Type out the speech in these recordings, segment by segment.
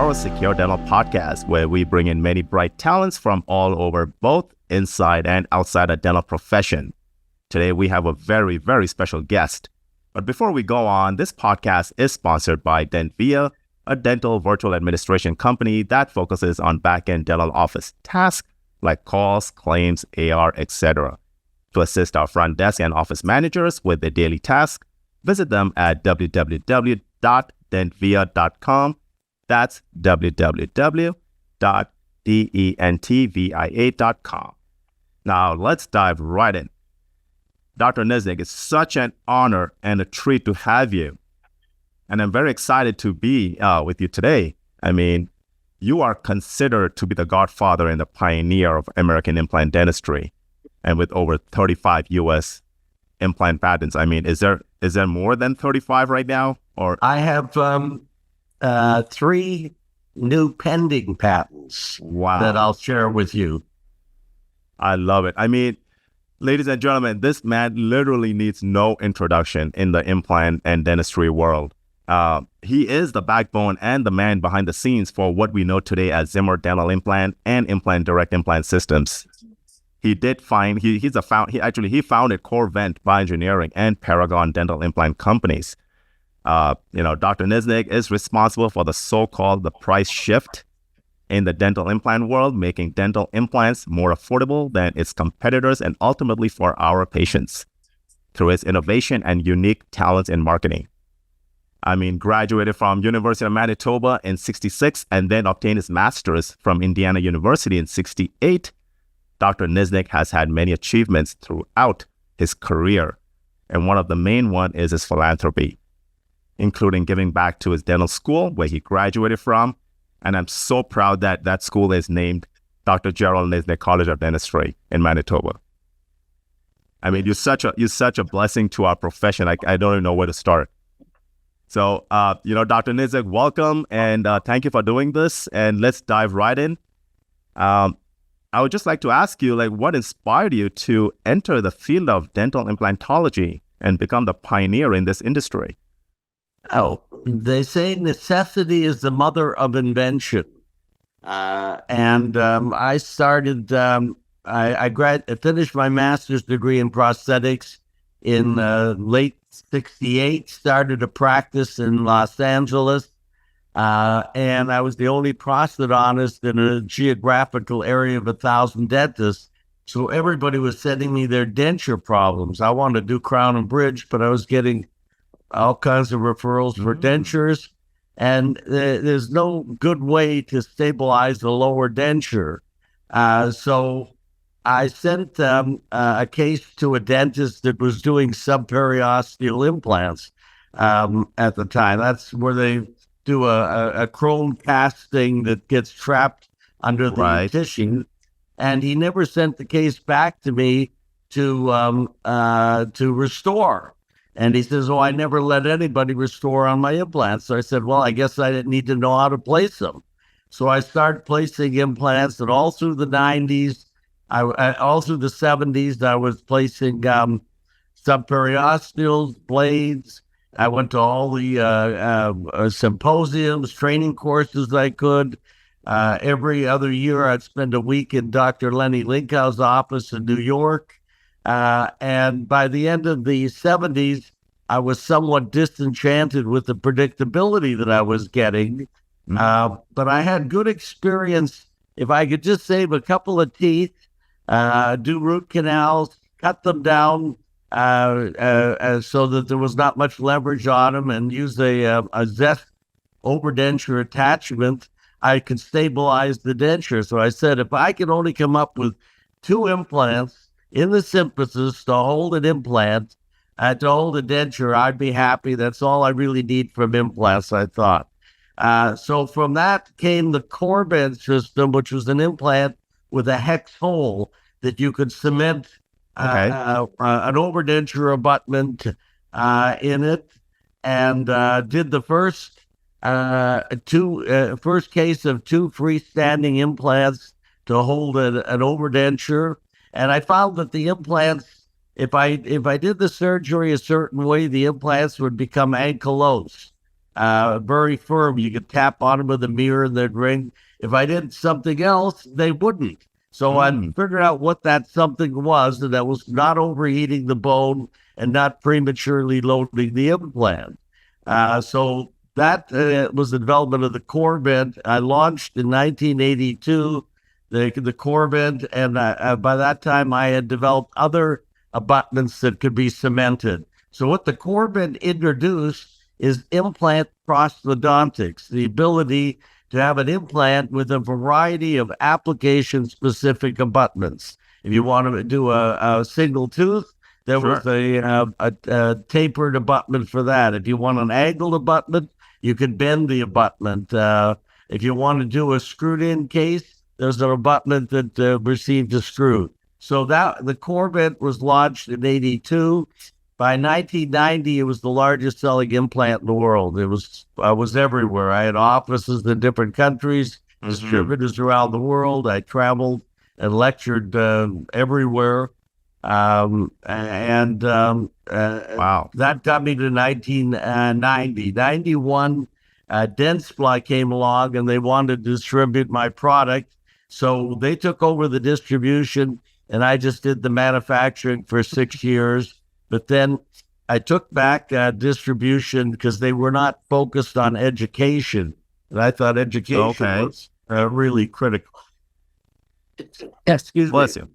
our Secure Dental podcast, where we bring in many bright talents from all over, both inside and outside the dental profession. Today, we have a very, very special guest. But before we go on, this podcast is sponsored by Dentvia, a dental virtual administration company that focuses on back-end dental office tasks like calls, claims, AR, etc. To assist our front desk and office managers with their daily tasks, visit them at www.dentvia.com. That's www.dentvia.com. Now, let's dive right in. Dr. Niznick, it's such an honor and a treat to have you. And I'm very excited to be with you today. I mean, you are considered to be the godfather and the pioneer of American implant dentistry. And with over 35 U.S. implant patents. I mean, is there more than 35 right now? Or I have 3 new pending patents. Wow. That I'll share with you. I love it. I mean, ladies and gentlemen, this man literally needs no introduction in the implant and dentistry world. He is the backbone and the man behind the scenes for what we know today as Zimmer Dental Implant and Implant Direct Implant Systems. He founded Corvent Bioengineering and Paragon Dental Implant Companies. Dr. Niznick is responsible for the so-called price shift in the dental implant world, making dental implants more affordable than its competitors and ultimately for our patients through his innovation and unique talents in marketing. I mean, graduated from University of Manitoba in 1966 and then obtained his master's from Indiana University in 1968. Dr. Niznick has had many achievements throughout his career, and one of the main ones is his philanthropy, including giving back to his dental school where he graduated from. And I'm so proud that that school is named Dr. Gerald Niznick College of Dentistry in Manitoba. I mean, you're such a blessing to our profession. I don't even know where to start. So, Dr. Niznick, welcome, and thank you for doing this. And let's dive right in. I would just like to ask you, what inspired you to enter the field of dental implantology and become the pioneer in this industry? Oh, they say necessity is the mother of invention. I started, I finished my master's degree in prosthetics in late 1968, started a practice in Los Angeles, and I was the only prosthodontist in a geographical area of 1,000 dentists. So everybody was sending me their denture problems. I wanted to do crown and bridge, but I was getting all kinds of referrals for dentures, and there's no good way to stabilize the lower denture. So I sent a case to a dentist that was doing subperiosteal implants at the time. That's where they do a chrome casting that gets trapped under the tissue. And he never sent the case back to me to restore. And he says, I never let anybody restore on my implants. So I said, well, I guess I didn't need to know how to place them. So I started placing implants, and all through the 90s, all through the 70s, I was placing subperiosteal blades. I went to all the symposiums, training courses I could. Every other year, I'd spend a week in Dr. Lenny Linkow's office in New York. And by the end of the 70s, I was somewhat disenchanted with the predictability that I was getting. But I had good experience. If I could just save a couple of teeth, do root canals, cut them down so that there was not much leverage on them, and use a Zest overdenture attachment, I could stabilize the denture. So I said, if I can only come up with 2 implants in the symphysis to hold an implant, to hold a denture, I'd be happy. That's all I really need from implants, I thought. So from that came the Corvent system, which was an implant with a hex hole that you could cement an overdenture abutment in it, and did the first case of 2 freestanding implants to hold an overdenture. And I found that the implants, if I did the surgery a certain way, the implants would become ankylosed. very firm. You could tap on them with a mirror and they'd ring. If I did something else, they wouldn't. So I figured out what that something was, and that was not overheating the bone and not prematurely loading the implant. So that was the development of the core vent. I launched in 1982 the core vent, and by that time I had developed other abutments that could be cemented. So what the core vent introduced is implant prosthodontics, the ability to have an implant with a variety of application-specific abutments. If you want to do a single tooth, there was a tapered abutment for that. If you want an angled abutment, you can bend the abutment. If you want to do a screwed-in case, there's an abutment that received a screw. So that the core vent was launched in '82. By 1990, it was the largest selling implant in the world. I was everywhere. I had offices in different countries, distributors around the world. I traveled and lectured everywhere. Wow. That got me to 1990. 91, Dentsply came along and they wanted to distribute my product. So they took over the distribution and I just did the manufacturing for 6 years. But then I took back distribution because they were not focused on education. And I thought education was really critical. Excuse me. Bless you.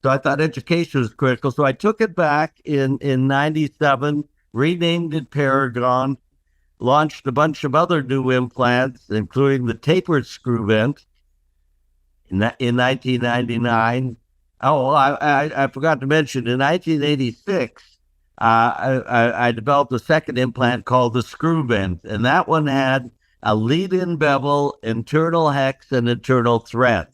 So I thought education was critical. So I took it back in 97, renamed it Paragon, launched a bunch of other new implants, including the tapered screw vent in 1999. Oh, I forgot to mention, in 1986, I developed a second implant called the screw vent, and that one had a lead-in bevel, internal hex, and internal thread.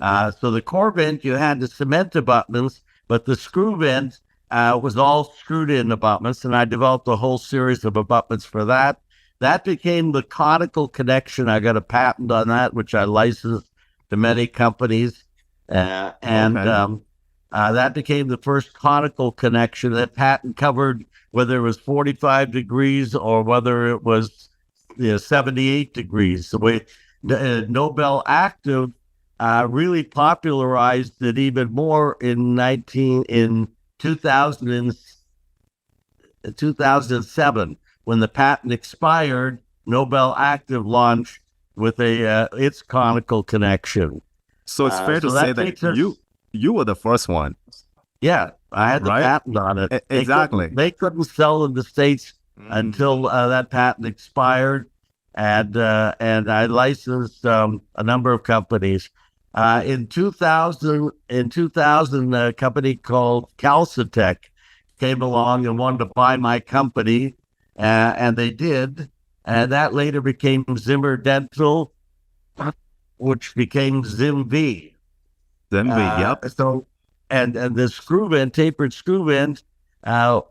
So the core vent, you had the cement abutments, but the screw vent was all screwed-in abutments, and I developed a whole series of abutments for that. That became the conical connection. I got a patent on that, which I licensed to many companies. That became the first conical connection. That patent covered whether it was 45 degrees or whether it was 78 degrees. The way Nobel Active really popularized it even more in 2007 when the patent expired. Nobel Active launched with its conical connection. So it's fair to say that you were the first one. Yeah, I had the patent on it. Exactly. They couldn't sell in the States until that patent expired, and I licensed a number of companies. In 2000, a company called Calcitech came along and wanted to buy my company, and they did. And that later became Zimmer Dental, which became ZimV. Yep. So, and the screw vent, tapered screw vent,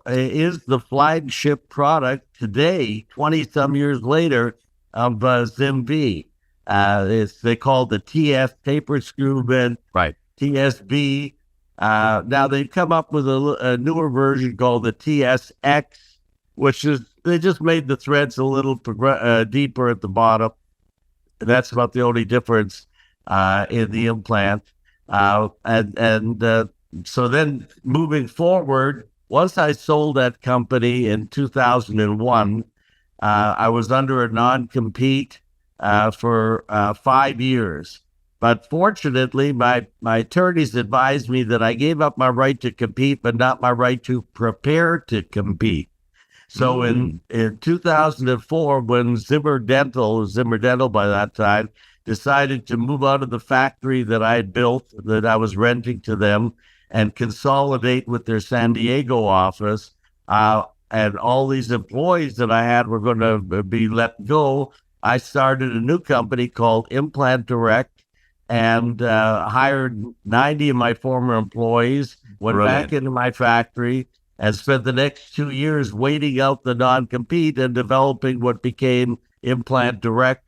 is the flagship product today, 20 some years later, of ZimV. They call the TS, tapered screw vent, TSB. Now they've come up with a newer version called the TSX, which is, they just made the threads a little deeper at the bottom. That's about the only difference in the implant. So then moving forward, once I sold that company in 2001, I was under a non-compete for 5 years. But fortunately, my attorneys advised me that I gave up my right to compete, but not my right to prepare to compete. So in 2004, when Zimmer Dental by that time, decided to move out of the factory that I had built, that I was renting to them, and consolidate with their San Diego office, and all these employees that I had were going to be let go, I started a new company called Implant Direct and hired 90 of my former employees, went back into my factory, and spent the next 2 years waiting out the non-compete and developing what became Implant Direct,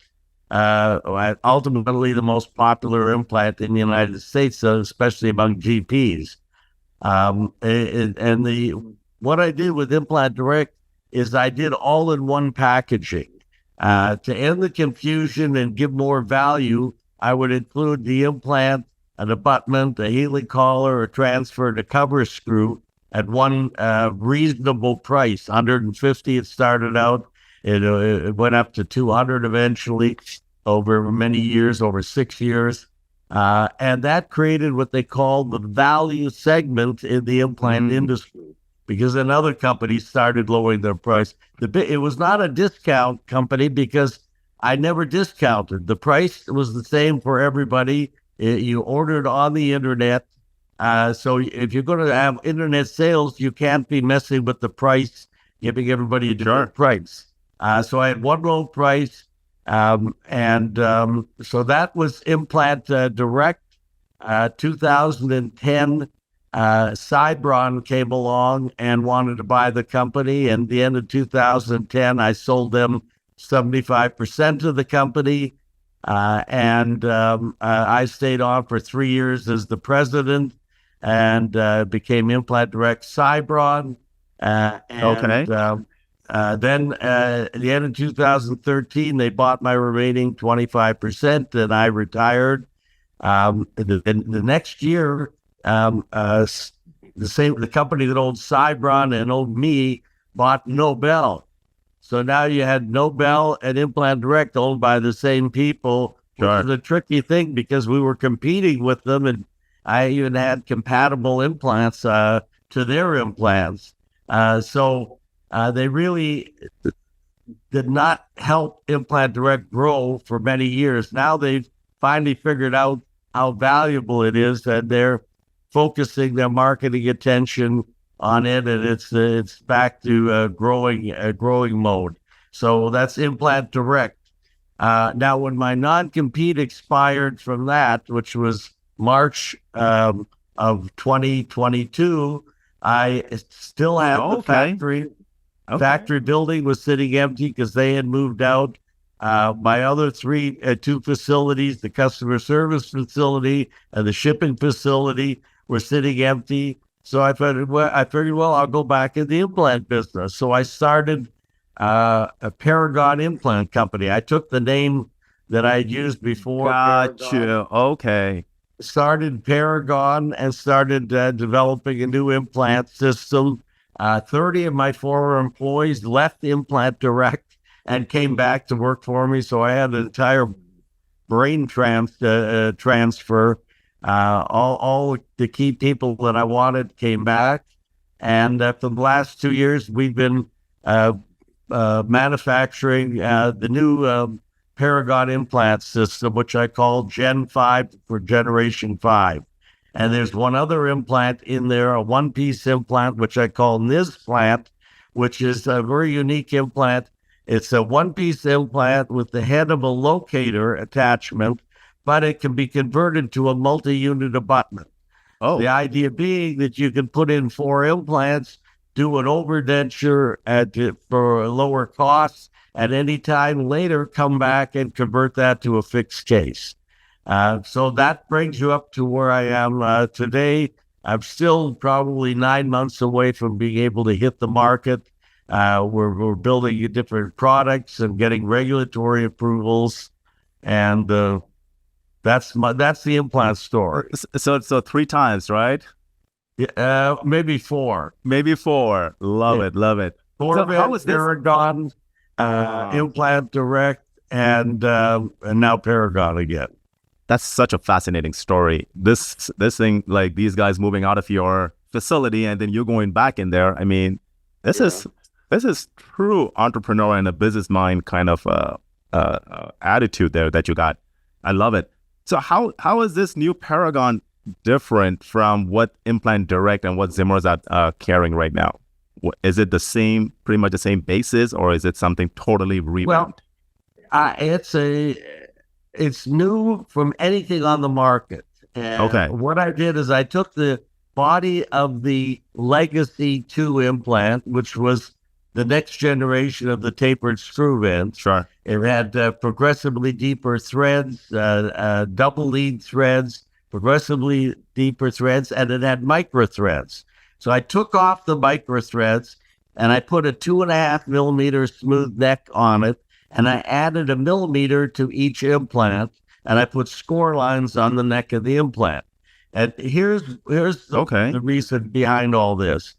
ultimately the most popular implant in the United States, especially among GPs. What I did with Implant Direct is I did all-in-one packaging. To end the confusion and give more value, I would include the implant, an abutment, a healing collar, a transfer, and a cover screw at one reasonable price. 150 it started out. It went up to 200 eventually over many years, over 6 years. And that created what they call the value segment in the implant industry, because then other companies started lowering their price. It was not a discount company because I never discounted. The price was the same for everybody. You ordered on the internet. So if you're going to have internet sales, you can't be messing with the price, giving everybody a different price. So I had one low price. So that was Implant Direct. 2010, Cybron came along and wanted to buy the company. And at the end of 2010, I sold them 75% of the company. I stayed on for 3 years as the president and became Implant Direct Cybron. Then at the end of 2013, they bought my remaining 25%, and I retired. The next year, the company that owned Cybron and owned me bought Nobel. So now you had Nobel and Implant Direct owned by the same people, which is a tricky thing because we were competing with them, and I even had compatible implants to their implants. They really did not help Implant Direct grow for many years. Now they've finally figured out how valuable it is, and they're focusing their marketing attention on it, and it's back to growing mode. So that's Implant Direct. Now, when my non-compete expired from that, which was March of 2022, I still have the factory. Factory building was sitting empty because they had moved out. My other two facilities, the customer service facility and the shipping facility, were sitting empty. So I figured, well, I'll go back in the implant business. So I started a Paragon implant company. I took the name that I had used before. Gotcha. Okay. Started Paragon and started developing a new implant system. 30 of my former employees left Implant Direct and came back to work for me. So I had an entire brain transfer. All the key people that I wanted came back. And for the last 2 years, we've been manufacturing the new Paragon implant system, which I call Gen-5 for Generation 5. And there's one other implant in there, a one-piece implant, which I call NizPlant, which is a very unique implant. It's a one-piece implant with the head of a locator attachment, but it can be converted to a multi-unit abutment. The idea being that you can put in 4 implants, do an overdenture for lower costs, at any time later come back and convert that to a fixed case. So that brings you up to where I am today. I'm still probably 9 months away from being able to hit the market. We're building different products and getting regulatory approvals, and that's the implant story. So 3 times, right? Maybe 4. Maybe 4. Love it. 4 So how is this? Paragon, Implant Direct, and now Paragon again. That's such a fascinating story. This thing, like these guys moving out of your facility and then you going back in there. I mean, this is true entrepreneur and a business mind kind of attitude there that you got. I love it. So how is this new Paragon different from what Implant Direct and what Zimmer's are carrying right now? Is it the same, pretty much the same basis, or is it something totally revamped? Well, it's new from anything on the market. And what I did is I took the body of the Legacy 2 implant, which was the next generation of the tapered screw in. Sure. It had progressively deeper threads, double lead threads, progressively deeper threads, and it had micro threads. So I took off the micro threads and I put a 2.5 millimeter smooth neck on it, and I added a millimeter to each implant, and I put score lines on the neck of the implant. And here's the reason behind all this.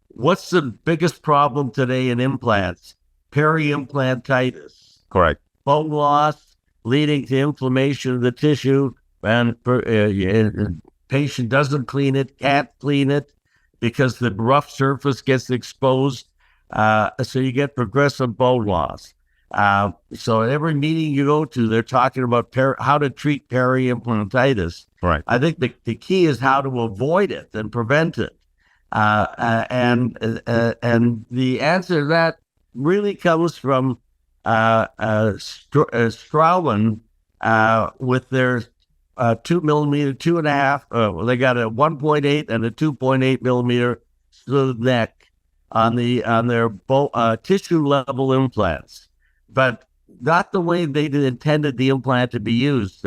What's the biggest problem today in implants? Peri-implantitis. Correct. Bone loss leading to inflammation of the tissue, and patient doesn't clean it, can't clean it because the rough surface gets exposed. So you get progressive bone loss. So at every meeting you go to, they're talking about how to treat peri-implantitis. Right. I think the key is how to avoid it and prevent it. And the answer to that really comes from Straumann with their 2 millimeter, 2.5. They got a 1.8 and a 2.8 millimeter smooth neck on their tissue level implants, but not the way they intended the implant to be used.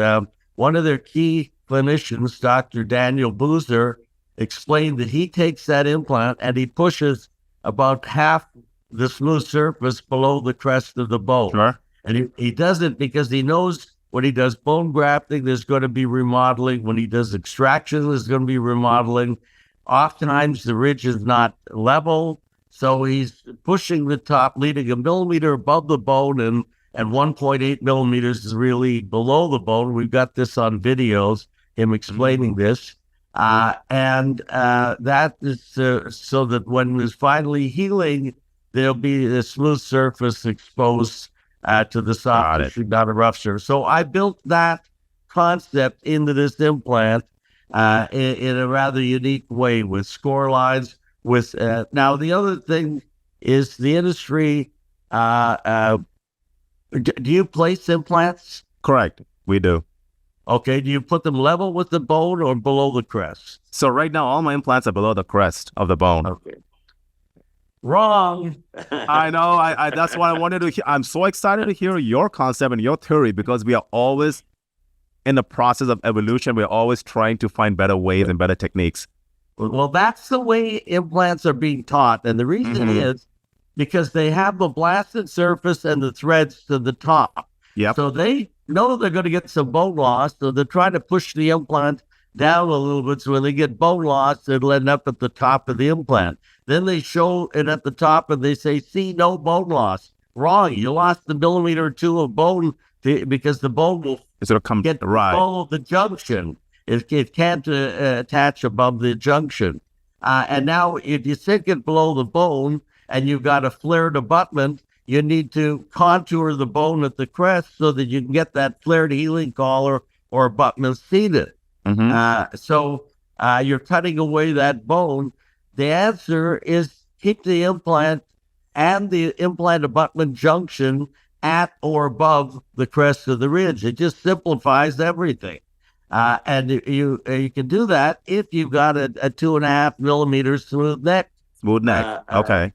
One of their key clinicians, Dr. Daniel Boozer, explained that he takes that implant and he pushes about half the smooth surface below the crest of the bone. Sure. And he does it because he knows when he does bone grafting, there's going to be remodeling. When he does extraction, there's going to be remodeling. Oftentimes, the ridge is not level, so he's pushing the top, leaving a millimeter above the bone, and 1.8 millimeters is really below the bone. We've got this on videos, him explaining this. And that is so that when it's finally healing, there'll be a smooth surface exposed to the soft tissue, not a rough surface. So I built that concept into this implant in a rather unique way with score lines. Now, the other thing is the industry, do you place implants? Correct. We do. Okay. Do you put them level with the bone or below the crest? So right now, all my implants are below the crest of the bone. Okay. Wrong. I know. I that's what I wanted to hear. I'm so excited to hear your concept and your theory, because we are always in the process of evolution. We're always trying to find better ways and better techniques. Well, that's the way implants are being taught. And the reason is because they have the blasted surface and the threads to the top. Yep. So they know they're going to get some bone loss. So they're trying to push the implant down a little bit. So when they get bone loss, it'll end up at the top of the implant. Then they show it at the top and they say, see, no bone loss. Wrong. You lost a millimeter or two of bone because the bone will get below the junction. It can't attach above the junction. And now if you sink it below the bone and you've got a flared abutment, you need to contour the bone at the crest so that you can get that flared healing collar or abutment seated. So you're cutting away that bone. The answer is keep the implant and the implant abutment junction at or above the crest of the ridge. It just simplifies everything. And you can do that if you've got a 2.5 millimeter smooth neck. Smooth neck. Okay.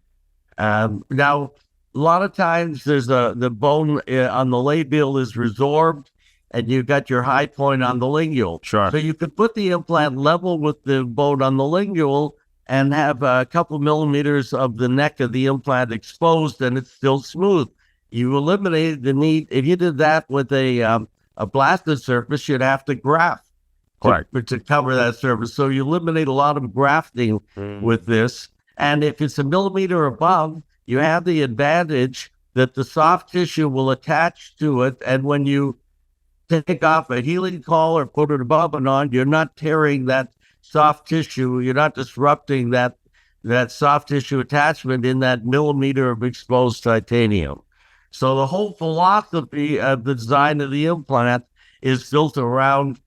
Now, a lot of times there's the bone on the labial is resorbed, and you've got your high point on the lingual. Sure. So you could put the implant level with the bone on the lingual and have a couple millimeters of the neck of the implant exposed, and it's still smooth. You eliminated the need. If you did that with a blasted surface, you'd have to graft to cover that surface. So you eliminate a lot of grafting with this. And if it's a millimeter above, you have the advantage that the soft tissue will attach to it. And when you take off a healing collar, put it above and on, you're not tearing that soft tissue. You're not disrupting that soft tissue attachment in that millimeter of exposed titanium. So the whole philosophy of the design of the implant is built around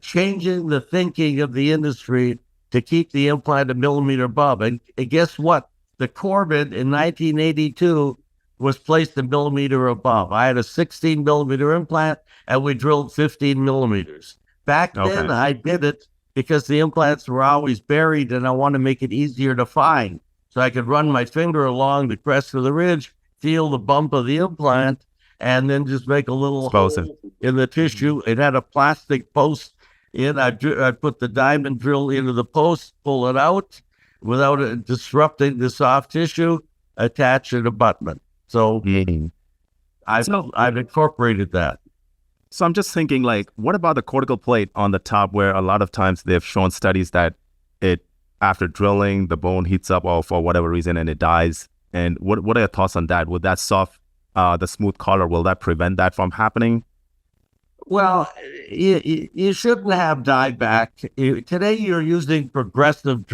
changing the thinking of the industry to keep the implant a millimeter above. And guess what? The Corbin in 1982 was placed a millimeter above. I had a 16 millimeter implant, and we drilled 15 millimeters. Back then, I did it because the implants were always buried, and I want to make it easier to find. So I could run my finger along the crest of the ridge, feel the bump of the implant, and then just make a little hole in the tissue. It had a plastic post in. I put the diamond drill into the post, pull it out, without disrupting the soft tissue, attach an abutment. So I've incorporated that. So I'm just thinking, like, what about the cortical plate on the top, where a lot of times they've shown studies that it, after drilling, the bone heats up or for whatever reason and it dies. And what are your thoughts on that? Would that the smooth collar, will that prevent that from happening? Well, you shouldn't have dieback. Today you're using progressive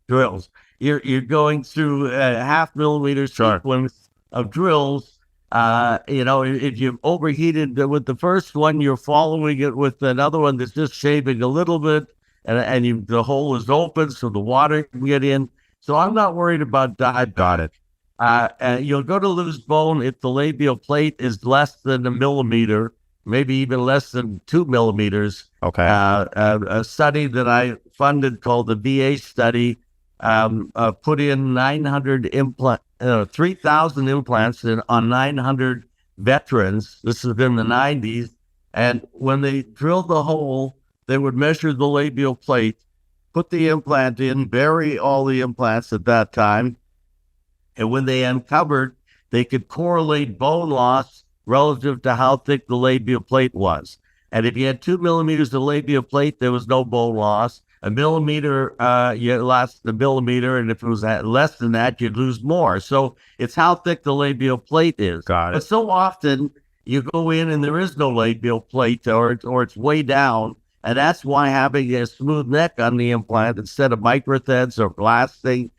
drills. You're going through a 0.5 millimeter sequence of drills. If you've overheated with the first one, you're following it with another one that's just shaving a little bit, and the hole is open so the water can get in. So I'm not worried about dieback. Got it. And you'll go to lose bone if the labial plate is less than 1 millimeter, maybe even less than 2 millimeters. Okay. A study that I funded called the VA study put in 3,000 implants on 900 veterans. This is in the 90s. And when they drilled the hole, they would measure the labial plate, put the implant in, bury all the implants at that time. And when they uncovered, they could correlate bone loss relative to how thick the labial plate was. And if you had 2 millimeters of labial plate, there was no bone loss. 1 millimeter, you lost a millimeter, and if it was less than that, you'd lose more. So it's how thick the labial plate is. Got it. But so often you go in and there is no labial plate, or it's way down, and that's why having a smooth neck on the implant instead of microthreads or blasting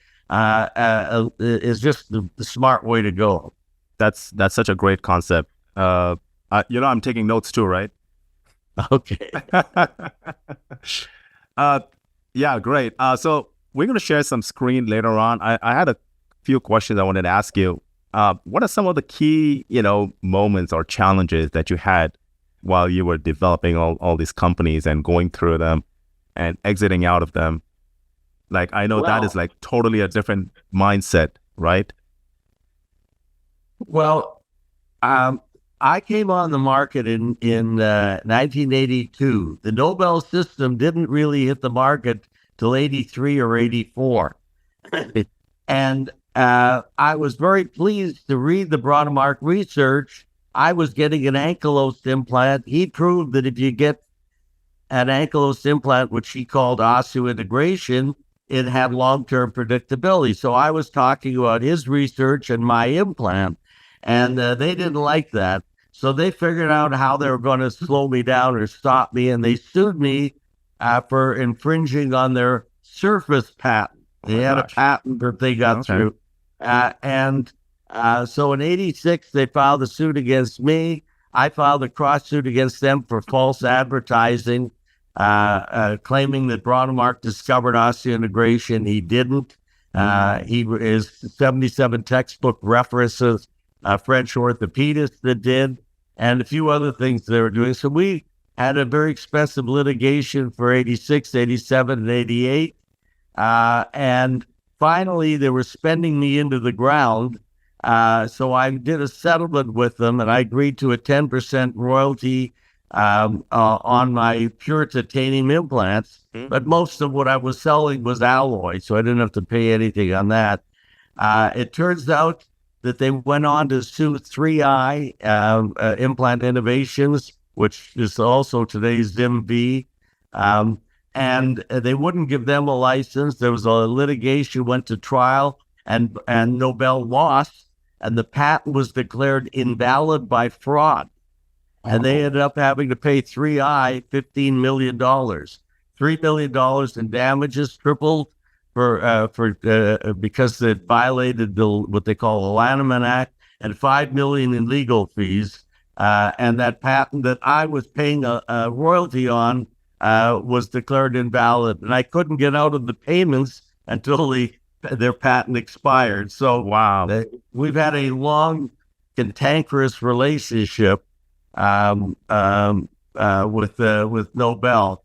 is just the smart way to go. That's such a great concept. I'm taking notes too, right? Okay. Yeah, great. So we're going to share some screen later on. I had a few questions I wanted to ask you. What are some of the key, moments or challenges that you had while you were developing all these companies and going through them and exiting out of them? Like, I know that is like totally a different mindset, right? Well, I came on the market in 1982. The Nobel system didn't really hit the market till 83 or 84. And I was very pleased to read the Brodmark research. I was getting an ankylosed implant. He proved that if you get an ankylosed implant, which he called osseointegration, it had long-term predictability. So I was talking about his research and my implant, and they didn't like that. So they figured out how they were going to slow me down or stop me, and they sued me for infringing on their surface patent. They had a patent that they got through. So in 86, they filed a suit against me. I filed a cross suit against them for false advertising, claiming that Brodmark discovered osseointegration. He didn't. His 77 textbook references French orthopedist that did, and a few other things they were doing. So we had a very expensive litigation for 86, 87, and 88. And finally, they were spending me into the ground. So I did a settlement with them, and I agreed to a 10% royalty on my pure titanium implants. But most of what I was selling was alloy, so I didn't have to pay anything on that. It turns out that they went on to sue 3i Implant Innovations, which is also today's ZimV, and they wouldn't give them a license. There was a litigation, went to trial, and Nobel lost, and the patent was declared invalid by fraud. And they ended up having to pay 3i $15 million. $3 million in damages, tripled because it violated what they call the Lanham Act, and $5 million in legal fees. And that patent that I was paying a royalty on was declared invalid, and I couldn't get out of the payments until their patent expired. So wow, we've had a long, cantankerous relationship with Nobel.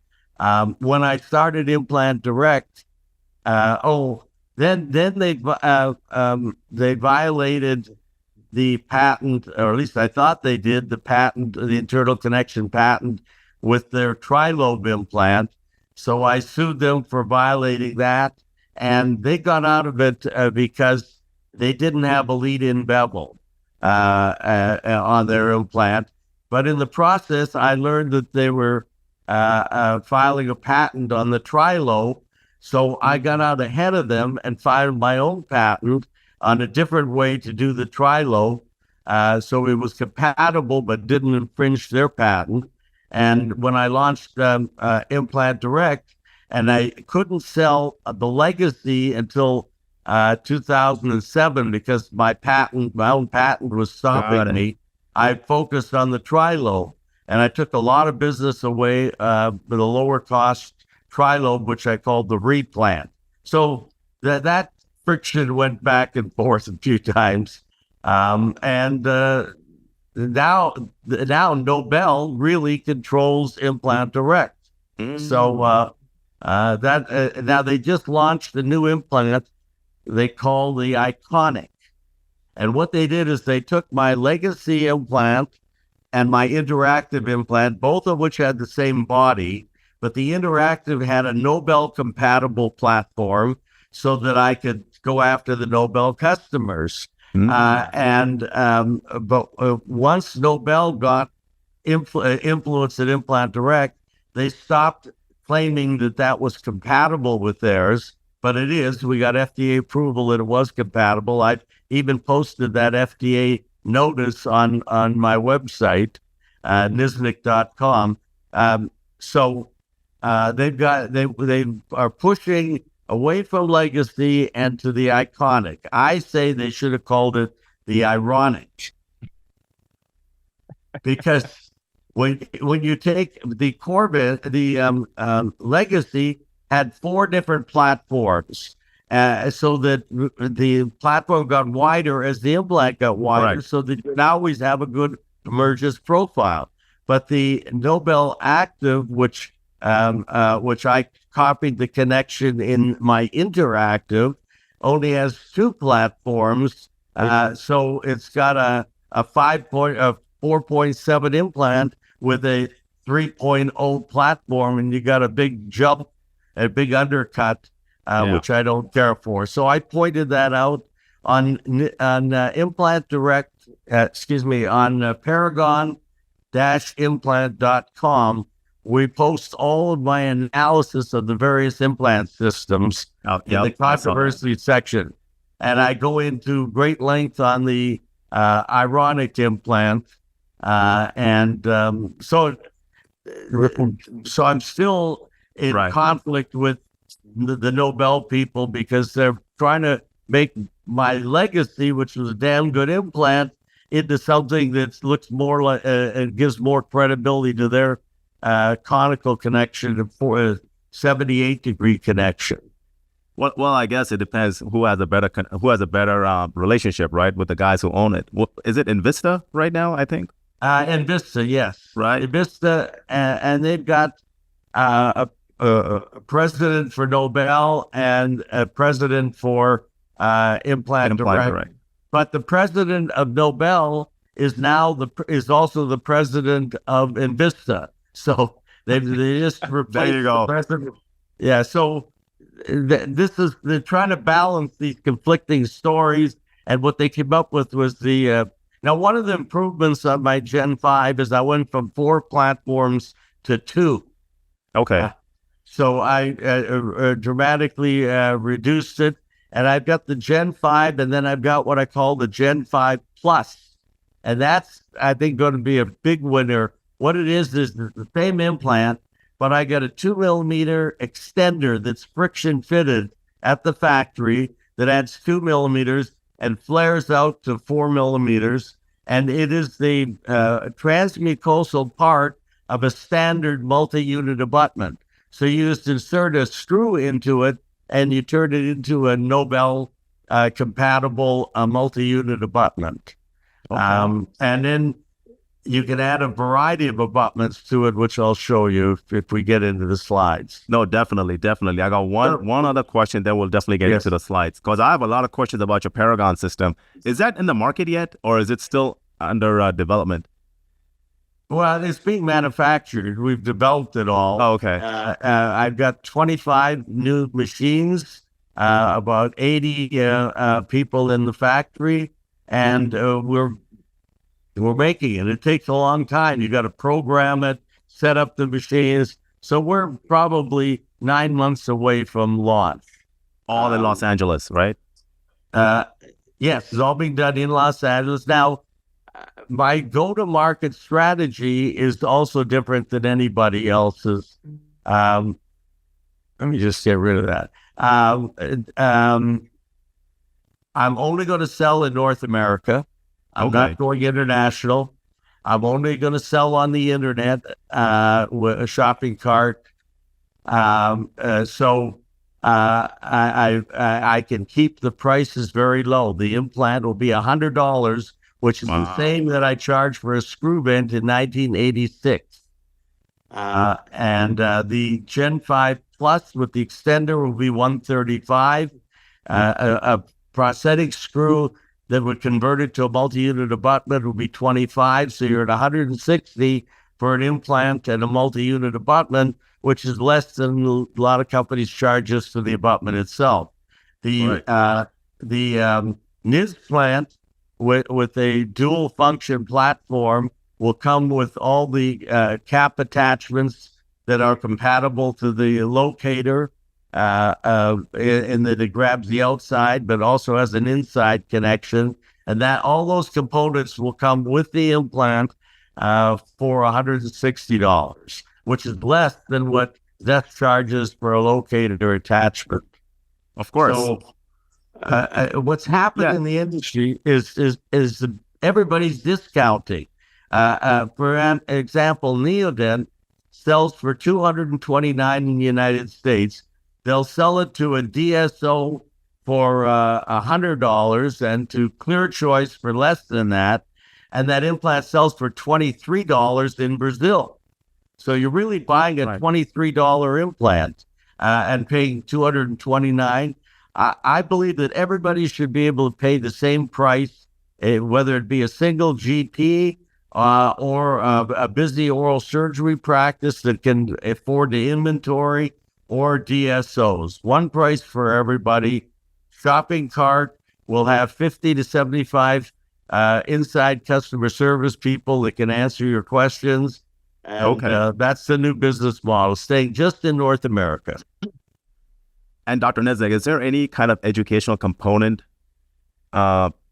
When I started Implant Direct, then they violated the patent, or at least I thought they did, the internal connection patent with their trilobe implant. So I sued them for violating that, and they got out of it because they didn't have a lead-in bevel on their implant. But in the process, I learned that they were filing a patent on the Trilo. So I got out ahead of them and filed my own patent on a different way to do the Trilo. So it was compatible but didn't infringe their patent. And when I launched Implant Direct, and I couldn't sell the legacy until 2007 because my own patent was stopping me. I focused on the Trilo, and I took a lot of business away with a lower cost Trilo, which I called the RePlant. So that friction went back and forth a few times. And now Nobel really controls Implant Direct. So now they just launched the new implant they call the Iconic. And what they did is they took my legacy implant and my interactive implant, both of which had the same body, but the interactive had a Nobel compatible platform so that I could go after the Nobel customers. But once Nobel got influence at Implant Direct, they stopped claiming that was compatible with theirs, but it is. We got FDA approval that it was compatible. I've even posted that FDA notice on my website, Niznick.com. So they are pushing away from legacy and to the Iconic. I say they should have called it the Ironic, because when you take the Corbin, the legacy had 4 different platforms, so that the platform got wider as the implant got wider, so that you can always have a good emergence profile. But the Nobel Active, which I copied the connection in my interactive, only has 2 platforms. So it's got a 4.7 implant with a 3.0 platform, and you got a big jump, a big undercut, which I don't care for. So I pointed that out on Implant Direct, on Paragon-implant.com. We post all of my analysis of the various implant systems in the controversy section. And I go into great length on the Ironic implant. So I'm still in conflict with the Nobel people, because they're trying to make my legacy, which was a damn good implant, into something that looks more like and gives more credibility to their conical connection for a 78-degree connection. Well, I guess it depends who has a better relationship, right, with the guys who own it. Is it Envista right now, I think? Envista, yes. Right. Envista, and they've got a president for Nobel and a president for Implant Direct. But the president of Nobel is also the president of Envista. So they just replaced the president. Yeah. So they're trying to balance these conflicting stories, and what they came up with was now one of the improvements on my Gen-5 is I went from 4 platforms to 2. Okay. So I dramatically reduced it, and I've got the Gen-5, and then I've got what I call the Gen-5 Plus, and that's, I think, going to be a big winner. What it is the same implant, but I got a 2mm extender that's friction fitted at the factory that adds 2 millimeters and flares out to 4 millimeters. And it is the transmucosal part of a standard multi-unit abutment. So you just insert a screw into it and you turn it into a Nobel compatible multi-unit abutment. Okay. And then you can add a variety of abutments to it, which I'll show you if we get into the slides. No, definitely. I got one other question that we'll definitely get into the slides, because I have a lot of questions about your Paragon system. Is that in the market yet, or is it still under development? Well, it's being manufactured. We've developed it all. Oh, okay. I've got 25 new machines, about 80 people in the factory, and we're making it. It takes a long time. You got to program it, set up the machines. So we're probably 9 months away from launch. All in Los Angeles, right? Yes, it's all being done in Los Angeles. Now, my go-to-market strategy is also different than anybody else's. Let me just get rid of that. I'm only going to sell in North America. I'm not going international. I'm only going to sell on the internet with a shopping cart. So I can keep the prices very low. The implant will be $100, which is the same that I charged for a screw vent in 1986. And the Gen-5 Plus with the extender will be $135. A prosthetic screw that would convert it to a multi-unit abutment would be $25. So you're at $160 for an implant and a multi-unit abutment, which is less than a lot of companies charge us for the abutment itself. The NizPlant with a dual function platform will come with all the cap attachments that are compatible to the locator, and that it grabs the outside, but also has an inside connection. And that all those components will come with the implant for $160, which is less than what Zeth charges for a locator attachment. Of course. So, what's happened in the industry is everybody's discounting. For example, Neodent sells for $229 in the United States. They'll sell it to a DSO for $100 and to Clear Choice for less than that. And that implant sells for $23 in Brazil. So you're really buying a $23 implant and paying $229. I believe that everybody should be able to pay the same price, whether it be a single GP or a busy oral surgery practice that can afford the inventory, or DSOs. One price for everybody. Shopping cart will have 50 to 75 inside customer service people that can answer your questions. And, that's the new business model, staying just in North America. And Dr. Niznick, is there any kind of educational component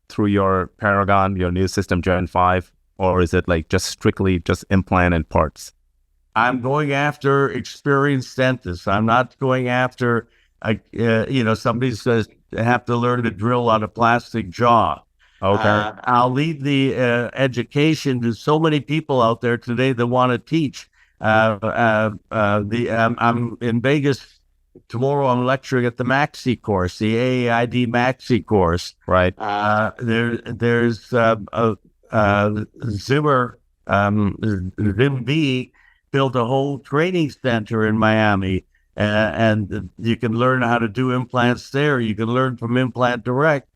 through your Paragon, your new system Gen-5, or is it like just strictly just implant and parts? I'm going after experienced dentists. I'm not going after, somebody says they have to learn to drill on a plastic jaw. I'll leave the education to so many people out there today that want to teach. I'm in Vegas tomorrow. I'm lecturing at the Maxi course, the AAID Maxi course. Right. There's Zimmer, ZimV built a whole training center in Miami, and you can learn how to do implants there. You can learn from Implant Direct.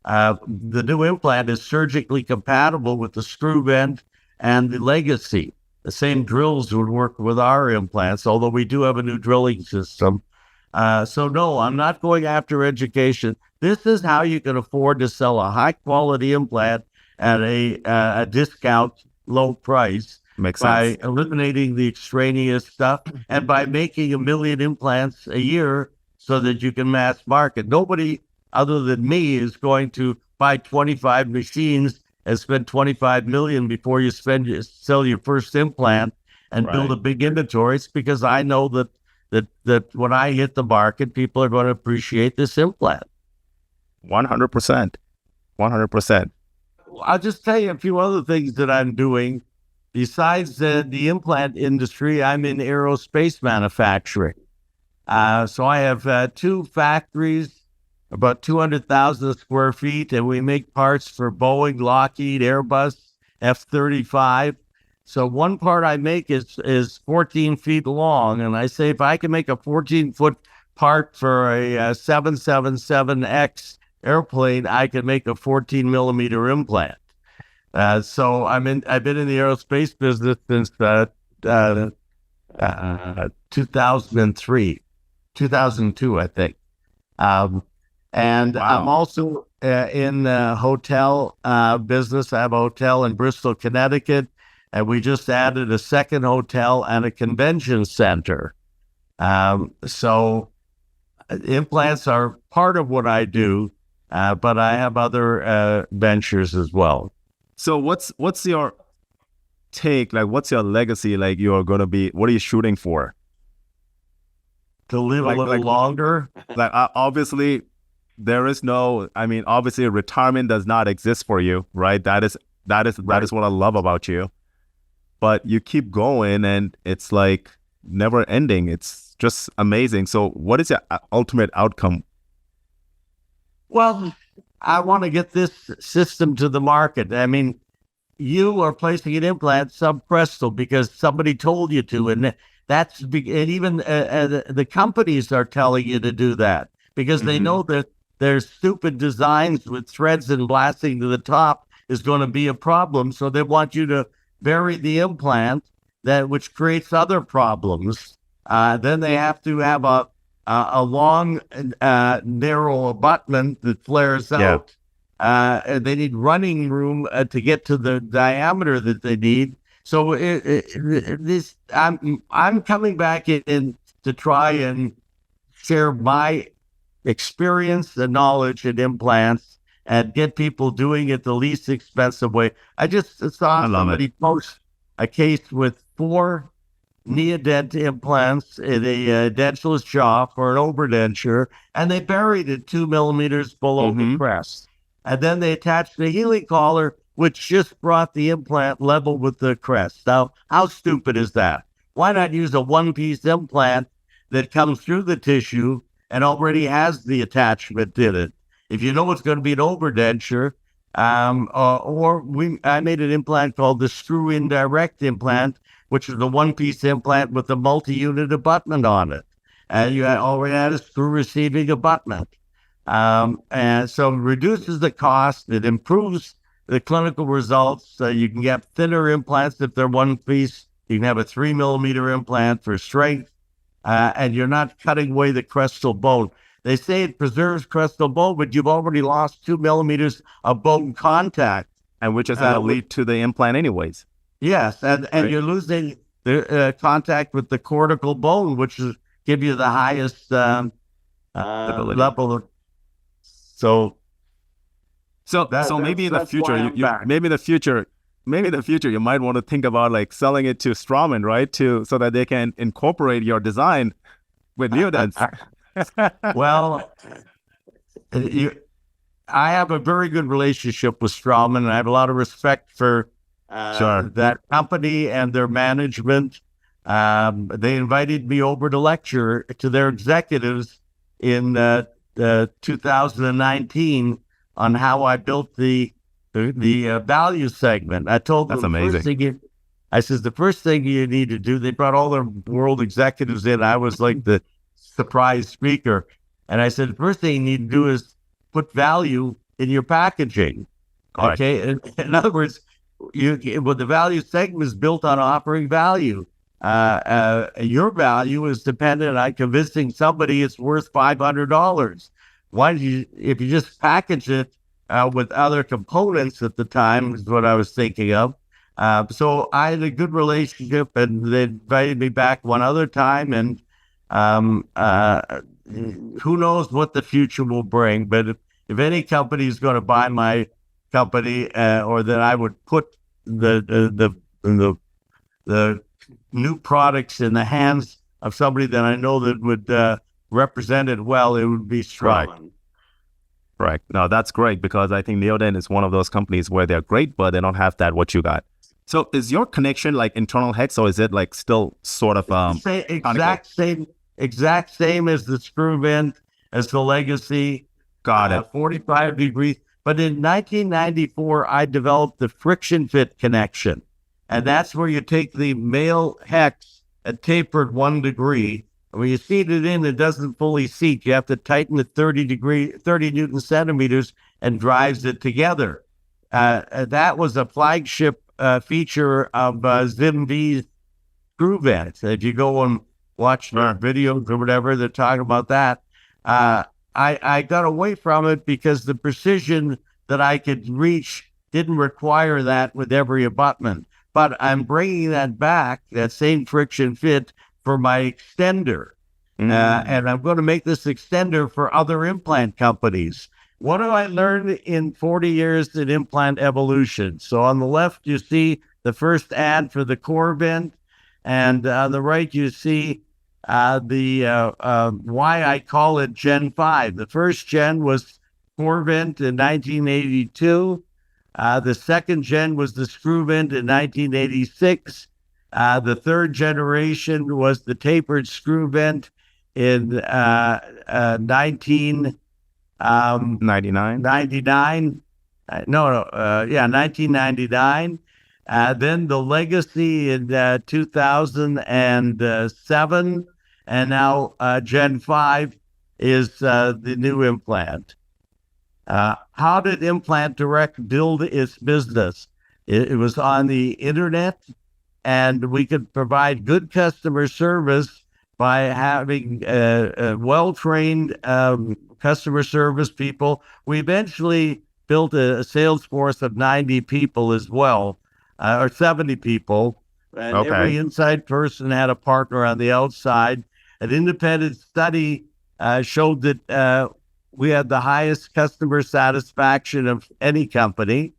The new implant is surgically compatible with the screw vent and the legacy. The same drills would work with our implants, although we do have a new drilling system. So no, I'm not going after education. This is how you can afford to sell a high-quality implant at a discount, low price. Makes by sense. eliminating the extraneous stuff and by making 1 million implants a year so that you can mass market. Nobody other than me is going to buy 25 machines and spend 25 million before you sell your first implant and build a big inventory. It's because I know that when I hit the market, people are going to appreciate this implant. 100%. 100%. I'll just tell you a few other things that I'm doing. Besides the implant industry, I'm in aerospace manufacturing. So I have 2 factories, about 200,000 square feet, and we make parts for Boeing, Lockheed, Airbus, F-35. So one part I make is 14 feet long, and I say if I can make a 14-foot part for a 777X airplane, I can make a 14-millimeter implant. So I've been in the aerospace business since 2002, I think. And Wow. I'm also in the hotel business. I have a hotel in Bristol, Connecticut, and we just added a second hotel and a convention center. So implants are part of what I do, but I have other ventures as well. So what's your take? Like, what's your legacy? Like, you're gonna be, what are you shooting for? To live Like, a little longer. like obviously, there is no. I mean, obviously, retirement does not exist for you, right? That is what I love about you. But you keep going, and it's like never ending. It's just amazing. So, what is your ultimate outcome? Well, I want to get this system to the market. I mean, you are placing an implant subcrestal because somebody told you to, and and even the companies are telling you to do that because they know that their stupid designs with threads and blasting to the top is going to be a problem. So they want you to bury the implant, which creates other problems. Then they have to have a long, narrow abutment that flares out. They need running room to get to the diameter that they need. So I'm coming back in to try and share my experience and knowledge in implants and get people doing it the least expensive way. I just saw somebody post a case with 4 Neodent implants in a dentureless jaw for an overdenture, and they buried it 2 millimeters below the crest. And then they attached the healing collar, which just brought the implant level with the crest. Now, how stupid is that? Why not use a one-piece implant that comes through the tissue and already has the attachment in it? If you know it's going to be an overdenture, I made an implant called the screw-in direct implant, which is a one-piece implant with a multi-unit abutment on it. And you already had a screw-receiving abutment. And so it reduces the cost. It improves the clinical results. You can get thinner implants if they're one piece. You can have a 3 millimeter implant for strength, and you're not cutting away the crestal bone. They say it preserves crestal bone, but you've already lost 2 millimeters of bone contact. And which is going to lead to the implant anyways. Yes, and you're losing the contact with the cortical bone, which is give you the highest level of. So maybe in the future, maybe in the future, you might want to think about like selling it to Straumann, right? So that they can incorporate your design with Neodents. Well, I have a very good relationship with Straumann, and I have a lot of respect for that company and their management. They invited me over to lecture to their executives in 2019 on how I built the value segment. I told them, that's amazing. The first thing you need to do, they brought all their world executives in. I was like the surprise speaker. And I said, the first thing you need to do is put value in your packaging. Okay. In other words, the value segment is built on offering value. Your value is dependent on convincing somebody it's worth $500. If you just package it with other components at the time, is what I was thinking of. So I had a good relationship, and they invited me back one other time, and who knows what the future will bring. But if any company is going to buy my company, or that I would put the new products in the hands of somebody that I know that would represent it well, it would be Straumann. Right. No, that's great, because I think Neodent is one of those companies where they're great, but they don't have that what you got. So is your connection like internal hex, or is it like still sort of exact same as the screw vent, as the legacy? Got it. 45 degrees. But in 1994, I developed the friction fit connection. And that's where you take the male hex and taper it 1 degree. And when you seat it in, it doesn't fully seat. You have to tighten it 30 Newton centimeters, and drives it together. That was a flagship feature of ZimV's screw vents. If you go and watch their videos or whatever, they're talking about that. I got away from it because the precision that I could reach didn't require that with every abutment. But I'm bringing that back, that same friction fit, for my extender. And I'm going to make this extender for other implant companies. What do I learn in 40 years in implant evolution? So on the left, you see the first ad for the core vent. And on the right, you see why I call it Gen-5. The first gen was core vent in 1982. The second gen was the screw vent in 1986. The third generation was the tapered screw vent in 1999. 1999. Then the legacy in 2007, and now Gen-5 is the new implant. How did Implant Direct build its business? It was on the internet, and we could provide good customer service by having well-trained customer service people. We eventually built a sales force of 90 people as well, or 70 people. And every inside person had a partner on the outside. An independent study showed that we had the highest customer satisfaction of any company.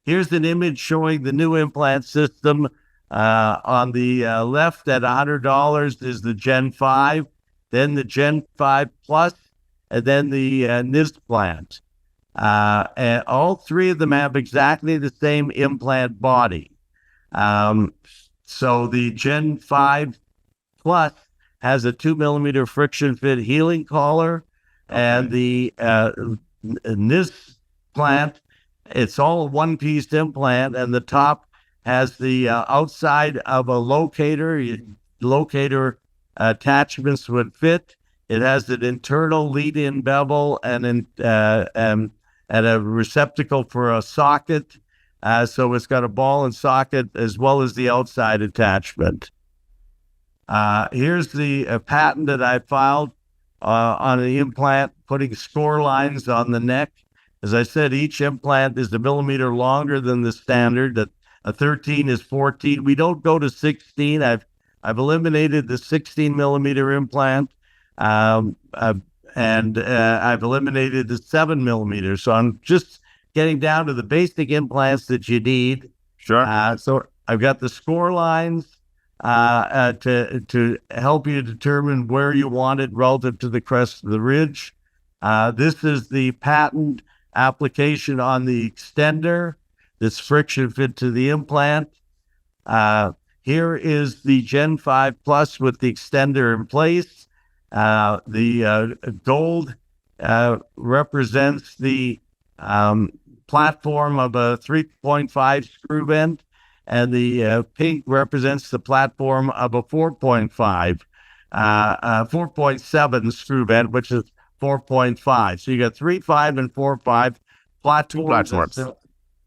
Here's an image showing the new implant system. On the left at $100 is the Gen-5, then the Gen-5 Plus, and then the NizPlant. And all three of them have exactly the same implant body. So the Gen-5 Plus has a 2 millimeter friction fit healing collar, and the NizPlant, it's all a one-piece implant, and the top has the outside of a locator. Locator attachments would fit. It has an internal lead-in bevel and a receptacle for a socket. So it's got a ball and socket as well as the outside attachment. Here's the patent that I filed on the implant, putting score lines on the neck. As I said, each implant is a millimeter longer than the standard. That a 13 is 14. We don't go to 16. I've eliminated the 16 millimeter implant, and I've eliminated the 7 millimeters. So I'm just getting down to the basic implants that you need. Sure. So I've got the score lines to help you determine where you want it relative to the crest of the ridge. This is the patent application on the extender. This friction fit to the implant. Here is the Gen-5 Plus with the extender in place. The gold represents the platform of a 3.5 screw vent, and the pink represents the platform of a 4.7 screw vent, which is 4.5. So you got 3.5 and 4.5 platforms.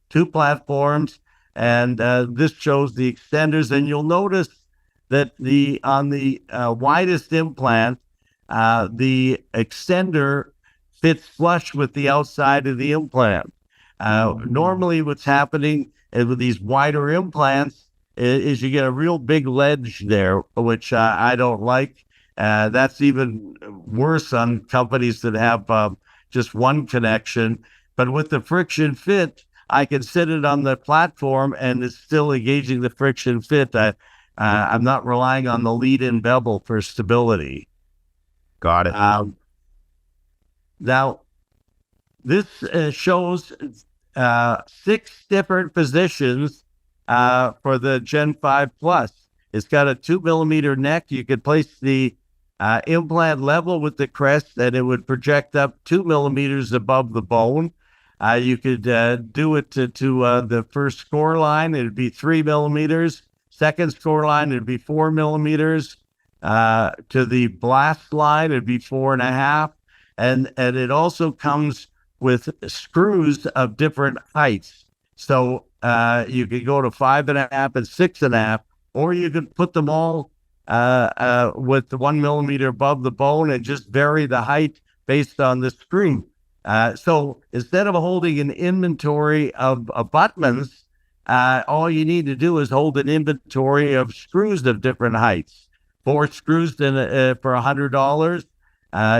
Two platforms, and this shows the extenders. And you'll notice that on the widest implant, the extender fits flush with the outside of the implant. Normally what's happening with these wider implants is you get a real big ledge there, which I don't like. That's even worse on companies that have just one connection. But with the friction fit, I can sit it on the platform and it's still engaging the friction fit. I'm not relying on the lead-in bevel for stability. Got it. Now, this shows 6 different positions for the Gen-5 Plus. It's got a 2 millimeter neck. You could place the implant level with the crest, and it would project up 2 millimeters above the bone. You could do it to the first score line. It'd be 3 millimeters. Second score line, it'd be 4 millimeters. To the blast line, it'd be 4.5. And it also comes with screws of different heights. So you could go to 5.5 and 6.5, or you could put them all with the 1 millimeter above the bone and just vary the height based on the screw. So instead of holding an inventory of abutments, all you need to do is hold an inventory of screws of different heights. 4 screws for $100.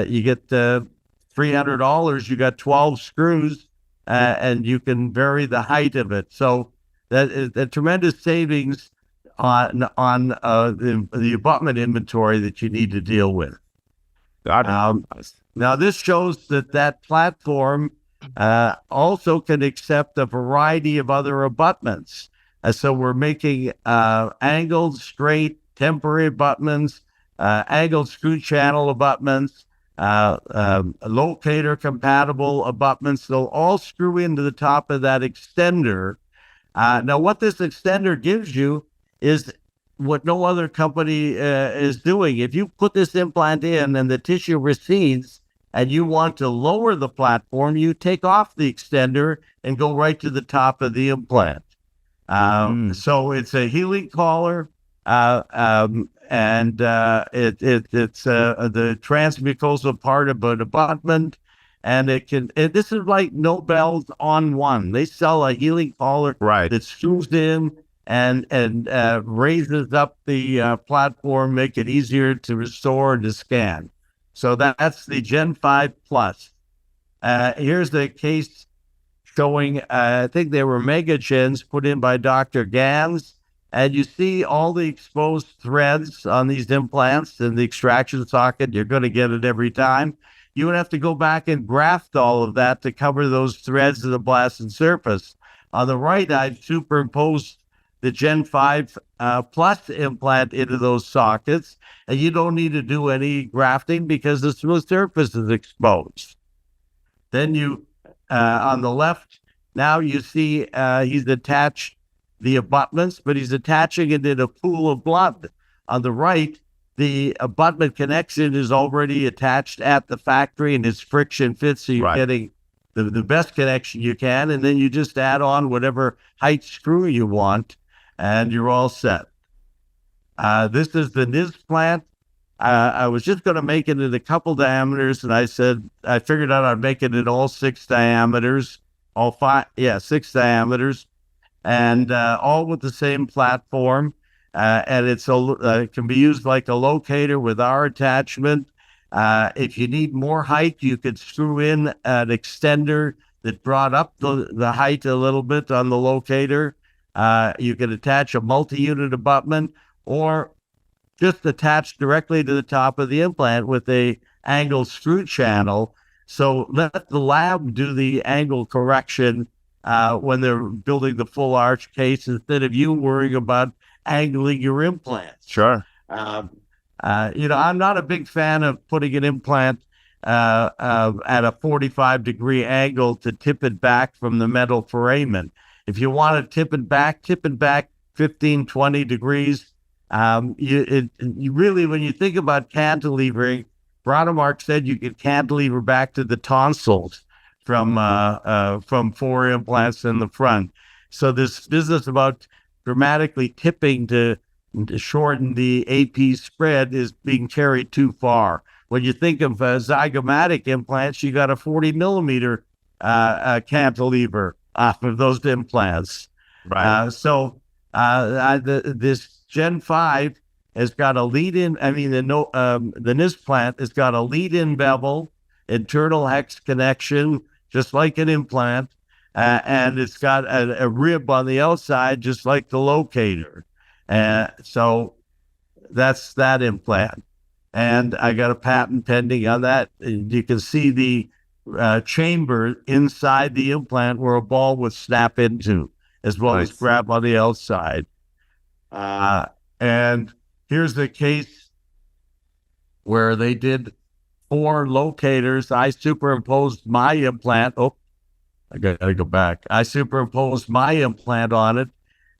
You get $300. You got 12 screws, and you can vary the height of it. So that is a tremendous savings on the abutment inventory that you need to deal with. Got it. Now, this shows that platform also can accept a variety of other abutments. So we're making angled, straight, temporary abutments, angled screw channel abutments, locator compatible abutments. They'll all screw into the top of that extender. Now, what this extender gives you is what no other company is doing. If you put this implant in and the tissue recedes and you want to lower the platform, you take off the extender and go right to the top of the implant. So it's a healing collar, and it's the transmucosal part of an abutment, and this is like Nobel's on one. They sell a healing collar that screws in and raises up the platform, make it easier to restore and to scan. So that's the Gen-5 Plus. Here's the case showing, I think they were mega gens put in by Dr. Gans. And you see all the exposed threads on these implants in the extraction socket. You're going to get it every time. You would have to go back and graft all of that to cover those threads of the blasted surface. On the right, I've superimposed the Gen-5 Plus implant into those sockets, and you don't need to do any grafting because the smooth surface is exposed. Then you, on the left, now you see he's attached the abutments, but he's attaching it in a pool of blood. On the right, the abutment connection is already attached at the factory and it's friction fit, so you're getting the best connection you can, and then you just add on whatever height screw you want, and you're all set. This is the NizPlant. I was just going to make it in a couple diameters, and I figured out I'd make it in all 6 diameters, 6 diameters. And all with the same platform, and it can be used like a locator with our attachment. If you need more height, you could screw in an extender that brought up the height a little bit on the locator. You could attach a multi-unit abutment or just attach directly to the top of the implant with a angled screw channel. So let the lab do the angle correction when they're building the full arch case instead of you worrying about angling your implants. Sure. I'm not a big fan of putting an implant at a 45-degree angle to tip it back from the metal foramen. If you want to tip it back 15, 20 degrees. You really, when you think about cantilevering, Brodemar said you could cantilever back to the tonsils from 4 implants in the front. So this business about dramatically tipping to shorten the AP spread is being carried too far. When you think of zygomatic implants, you got a 40 millimeter cantilever off of those implants. Right. This Gen-5 has got a lead-in. I mean, the NizPlant has got a lead-in bevel, internal hex connection, just like an implant, and it's got a rib on the outside, just like the locator. So that's that implant. And I got a patent pending on that. You can see the chamber inside the implant where a ball would snap into, as well as grab on the outside. And here's the case where they did 4 locators. I superimposed my implant. Oh, I gotta go back. I superimposed my implant on it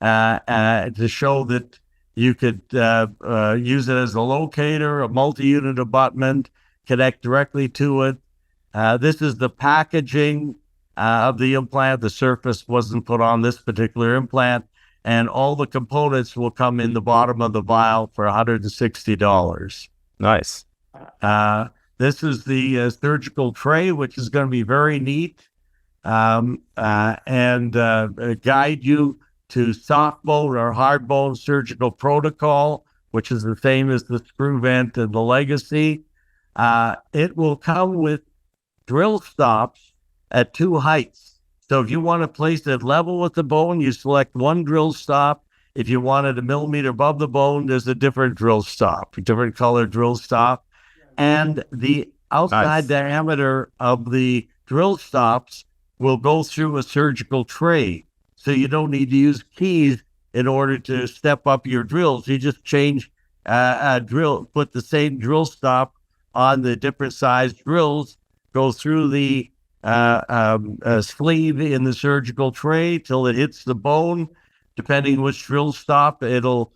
to show that you could use it as a locator, a multi-unit abutment, connect directly to it. This is the packaging of the implant. The surface wasn't put on this particular implant, and all the components will come in the bottom of the vial for $160. Nice. This is the surgical tray, which is going to be very neat, and guide you to soft bone or hard bone surgical protocol, which is the same as the screw vent and the legacy. It will come with drill stops at 2 heights. So if you want to place it level with the bone, you select one drill stop. If you want it a millimeter above the bone, there's a different drill stop, a different color drill stop. And the outside diameter of the drill stops will go through a surgical tray. So you don't need to use keys in order to step up your drills. You just change a drill, put the same drill stop on the different sized drills, go through the sleeve in the surgical tray till it hits the bone. Depending which drill stop, it'll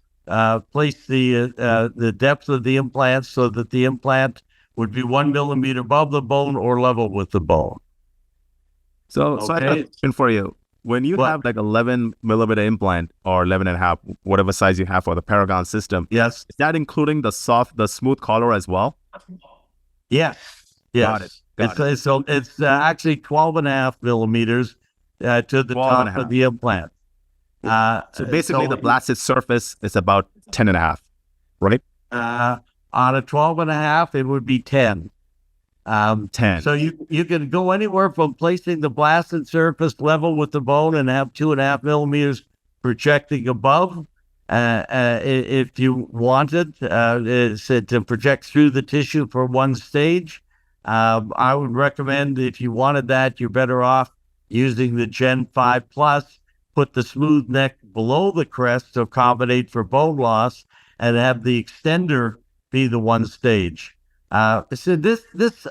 place the depth of the implant so that the implant would be 1 millimeter above the bone or level with the bone. So I have a question for you. When you have like 11 millimeter implant or 11 and a half, whatever size you have for the Paragon system, yes, is that including the smooth collar as well? Yes. Got it. It's actually 12 and a half millimeters to the top of the implant. So basically the blasted surface is about 10 and a half, right? On a 12 and a half, it would be 10. 10. So you can go anywhere from placing the blasted surface level with the bone and have 2.5 millimeters projecting above. If you wanted to project through the tissue for one stage, I would recommend if you wanted that, you're better off using the Gen-5 Plus. Put the smooth neck below the crest to accommodate for bone loss, and have the extender be the one stage. So this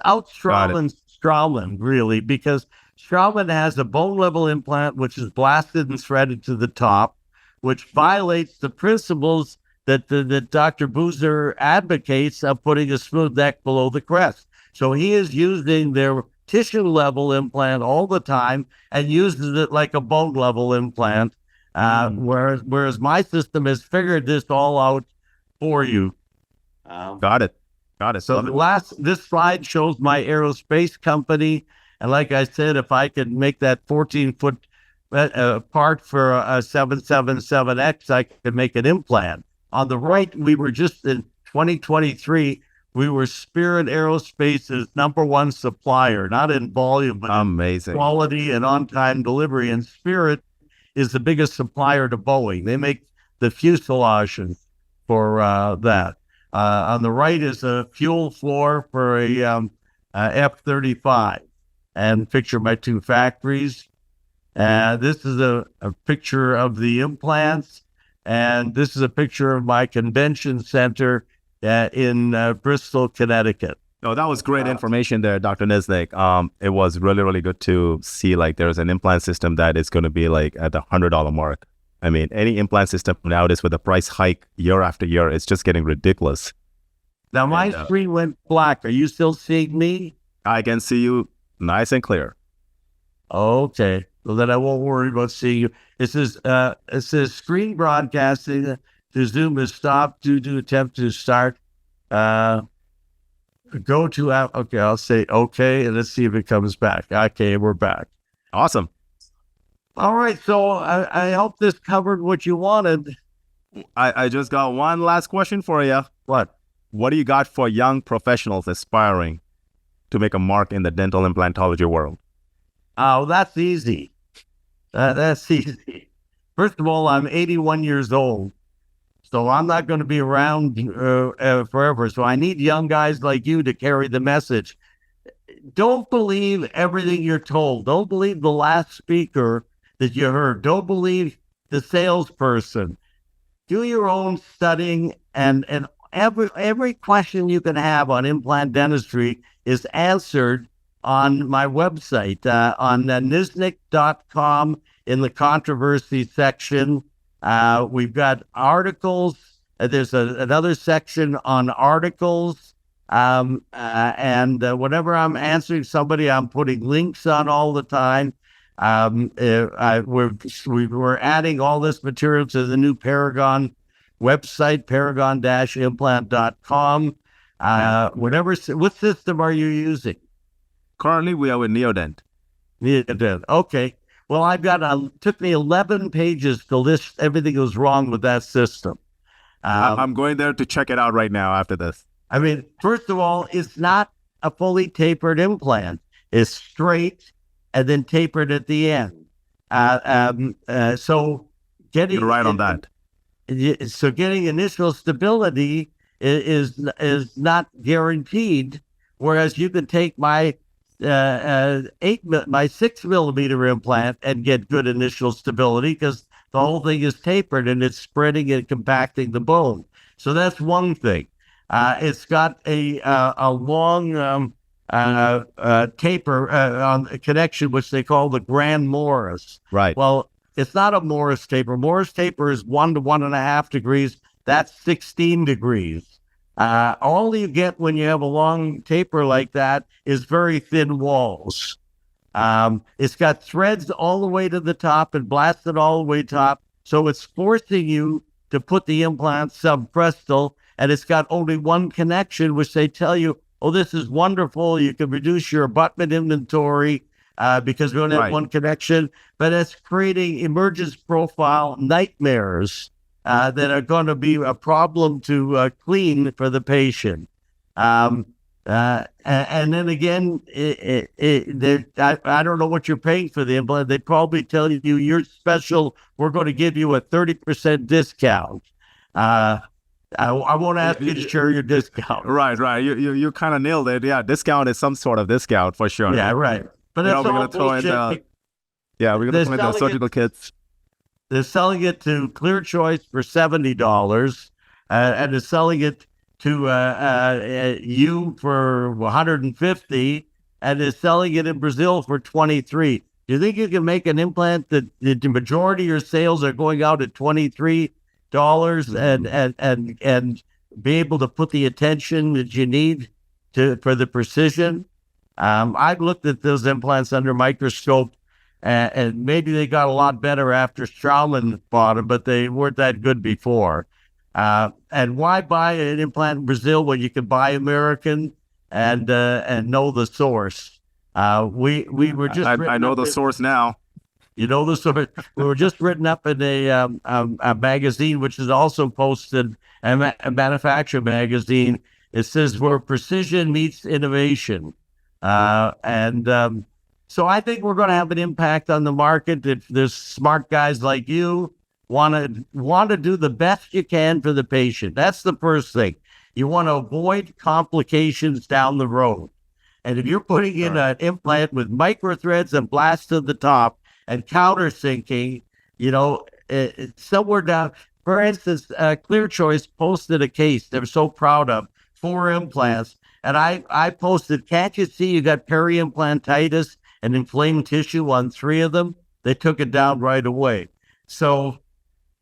outs Straumann really, because Straumann has a bone level implant which is blasted and threaded to the top, which violates the principles that Dr. Boozer advocates of putting a smooth neck below the crest. So he is using their tissue level implant all the time and uses it like a bone level implant, whereas my system has figured this all out for you. Got it. So this slide shows my aerospace company, and like I said, if I could make that 14-foot part for a 777X, I could make an implant. On the right, we were just in 2023. We were Spirit Aerospace's #1 supplier, not in volume, but amazing in quality and on-time delivery. And Spirit is the biggest supplier to Boeing. They make the fuselages for that. On the right is a fuel floor for a F-35. And picture my 2 factories. This is a picture of the implants. And this is a picture of my convention center in Bristol, Connecticut. No, that was great information there, Dr. Niznick. It was really, really good to see like there's an implant system that is going to be like at the $100 mark. I mean, any implant system nowadays with the price hike year after year, it's just getting ridiculous. Now my screen went black. Are you still seeing me? I can see you nice and clear. Okay, well then I won't worry about seeing you. It says screen broadcasting. The Zoom is stopped due to attempt to start. Go to app. Okay, I'll say okay, and let's see if it comes back. Okay, we're back. Awesome. All right, so I hope this covered what you wanted. I just got one last question for you. What do you got for young professionals aspiring to make a mark in the dental implantology world? Oh, that's easy. That's easy. First of all, I'm 81 years old. So I'm not going to be around forever. So I need young guys like you to carry the message. Don't believe everything you're told. Don't believe the last speaker that you heard. Don't believe the salesperson. Do your own studying, and every question you can have on implant dentistry is answered on my website, on Niznick.com in the controversy section. We've got articles. There's another section on articles. And whenever I'm answering somebody, I'm putting links on all the time. We're adding all this material to the new Paragon website, paragon-implant.com. What system are you using? Currently, we are with Neodent. Okay. Well, took me 11 pages to list everything that was wrong with that system. I'm going there to check it out right now after this. I mean, first of all, it's not a fully tapered implant. It's straight and then tapered at the end. So getting You're right on that. So getting initial stability is not guaranteed. Whereas you can take my 6 millimeter implant and get good initial stability because the whole thing is tapered and it's spreading and compacting the bone. So that's one thing. It's got a long taper on a connection, which they call the Grand Morris. Right. Well, it's not a Morris taper. Morris taper is 1 to 1.5 degrees. That's 16 degrees. All you get when you have a long taper like that is very thin walls. It's got threads all the way to the top and blasted all the way top. So it's forcing you to put the implant subprestal, and it's got only one connection, which they tell you, oh, this is wonderful. You can reduce your abutment inventory because we only have one connection. But it's creating emergence profile nightmares that are going to be a problem to clean for the patient. And then again, I don't know what you're paying for the implant. They probably tell you you're special. We're going to give you a 30% discount. I won't ask you to share your discount. Right. You kind of nailed it. Yeah, discount is some sort of discount for sure. Yeah, right. But that's we're going to throw in the surgical kits. They're selling it to Clear Choice for $70, and they're selling it to you for $150, and they're selling it in Brazil for $23. Do you think you can make an implant that the majority of your sales are going out at $23 and be able to put the attention that you need for the precision? I've looked at those implants under microscope, and maybe they got a lot better after Straumann bought them, but they weren't that good before. And why buy an implant in Brazil when you can buy American and know the source? We were just. I know the source now. You know the source. We were just written up in a magazine, which is also posted, a manufacturer magazine. It says where precision meets innovation. So I think we're going to have an impact on the market. If there's smart guys like you want to do the best you can for the patient. That's the first thing. You want to avoid complications down the road. And if you're putting in an implant with micro threads and blast to the top and countersinking, somewhere down. For instance, Clear Choice posted a case they were so proud of, 4 implants. And I posted, can't you see you got peri-implantitis and inflamed tissue on 3 of them? They took it down right away. So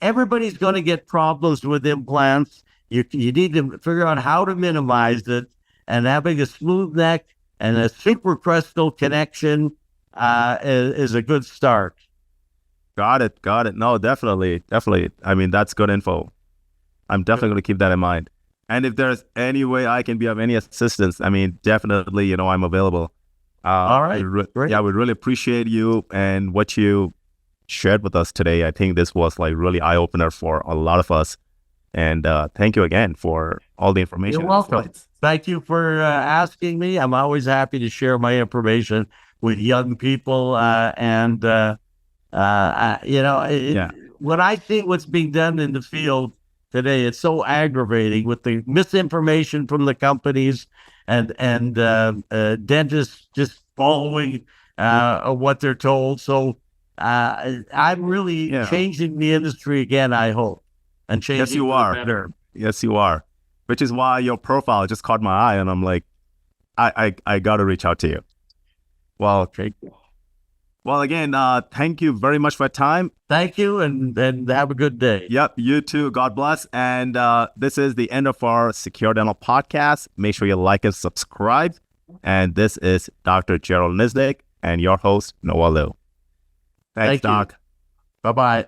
everybody's going to get problems with implants. You need to figure out how to minimize it, and having a smooth neck and a supracrestal connection is a good start. Got it. No, definitely. I mean, that's good info. I'm definitely going to keep that in mind. And if there's any way I can be of any assistance, I mean, definitely, I'm available. All right. Great. Yeah, we really appreciate you and what you shared with us today. I think this was like really eye-opener for a lot of us. And thank you again for all the information. You're welcome. Thank you for asking me. I'm always happy to share my information with young people. When I see what's being done in the field today, it's so aggravating with the misinformation from the companies and dentists just following what they're told. So I'm really changing the industry again, I hope. And changing yes, you are. Better. Yes, you are. Which is why your profile just caught my eye, and I'm like, I got to reach out to you. Well, okay. Well, again, thank you very much for your time. Thank you, and have a good day. Yep, you too. God bless. And this is the end of our Secure Dental podcast. Make sure you like and subscribe. And this is Dr. Gerald Niznick and your host, Noel Liu. Thanks, Doc. Bye-bye.